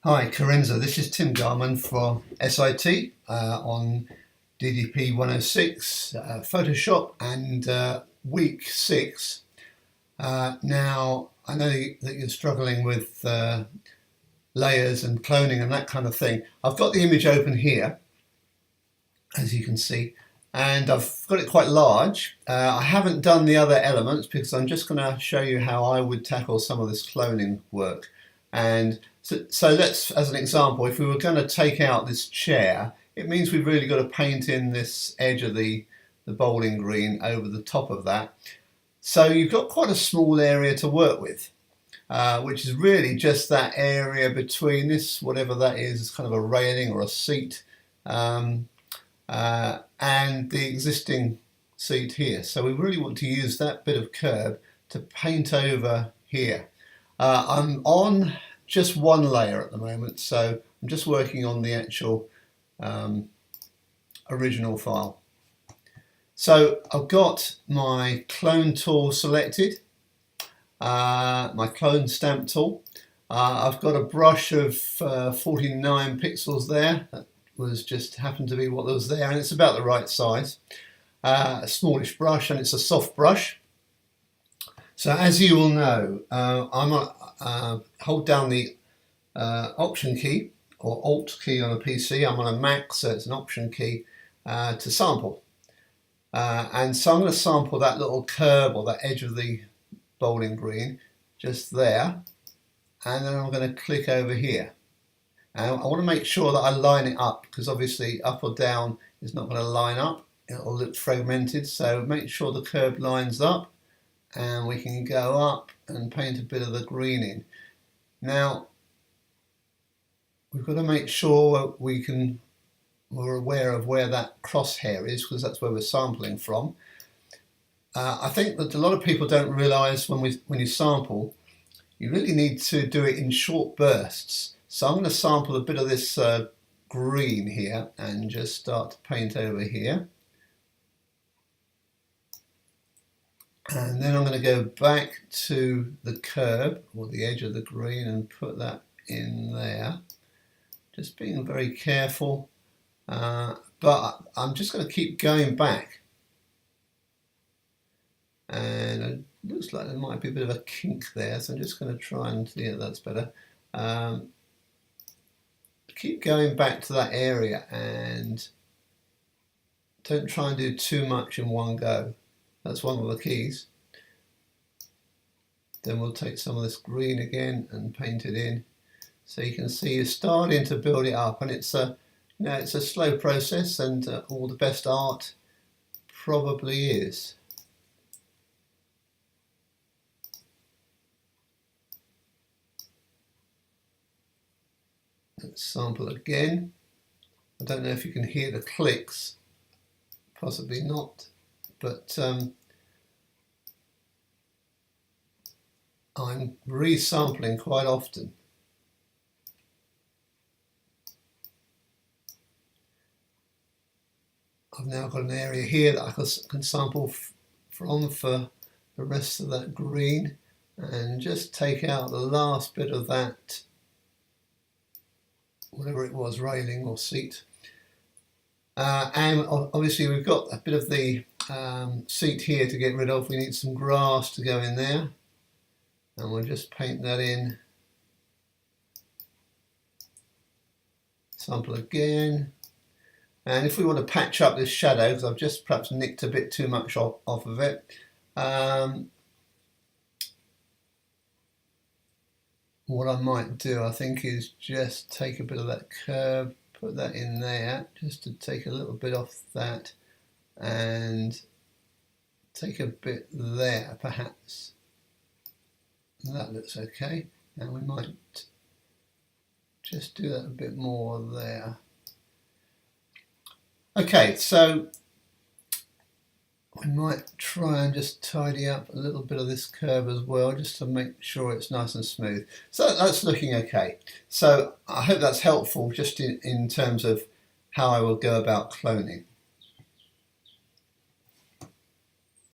Hi, Corinza. This is Tim Garman for SIT on DDP106 Photoshop and week 6. Now, I know that you're struggling with layers and cloning and that kind of thing. I've got the image open here, as you can see, and I've got it quite large. I haven't done the other elements because I'm just going to show you how I would tackle some of this cloning work. And so let's, as an example, if we were going to take out this chair, it means we've really got to paint in this edge of the bowling green over the top of that. So you've got quite a small area to work with, which is really just that area between this, whatever that is kind of a railing or a seat, and the existing seat here. So we really want to use that bit of curb to paint over here. I'm on just one layer at the moment, so I'm just working on the actual original file. So I've got my clone tool selected, my clone stamp tool. I've got a brush of 49 pixels there. That was just happened to be what was there, and it's about the right size. A smallish brush, and it's a soft brush. So as you will know, hold down the Option key or Alt key on a PC. I'm on a Mac, so it's an Option key to sample. And so I'm going to sample that little curve or that edge of the bowling green just there, and then I'm going to click over here. And I want to make sure that I line it up, because obviously up or down is not going to line up. It'll look fragmented, so make sure the curve lines up. And we can go up and paint a bit of the green in. Now, we've got to make sure we're aware of where that crosshair is, because that's where we're sampling from. I think that a lot of people don't realise when you sample, you really need to do it in short bursts. So I'm going to sample a bit of this green here and just start to paint over here. And then I'm going to go back to the curb or the edge of the green and put that in there. Just being very careful, but I'm just going to keep going back. And it looks like there might be a bit of a kink there, so I'm just going to try and, yeah, that's better. Keep going back to that area and don't try and do too much in one go. That's one of the keys. Then we'll take some of this green again and paint it in. So you can see you're starting to build it up, and it's a slow process, and all the best art probably is. Let's sample again. I don't know if you can hear the clicks, possibly not. But I'm resampling quite often. I've now got an area here that I can sample from for the rest of that green, and just take out the last bit of that, whatever it was, railing or seat. And obviously we've got a bit of the seat here to get rid of. We need some grass to go in there, and we'll just paint that in. Sample again, and if we want to patch up this shadow, because I've just perhaps nicked a bit too much off of it, what I might do, I think, is just take a bit of that curve, put that in there, just to take a little bit off that, and take a bit there perhaps. That looks okay. And we might just do that a bit more there. Okay, so we might try and just tidy up a little bit of this curve as well, just to make sure it's nice and smooth. So that's looking okay. So I hope that's helpful just in terms of how I will go about cloning.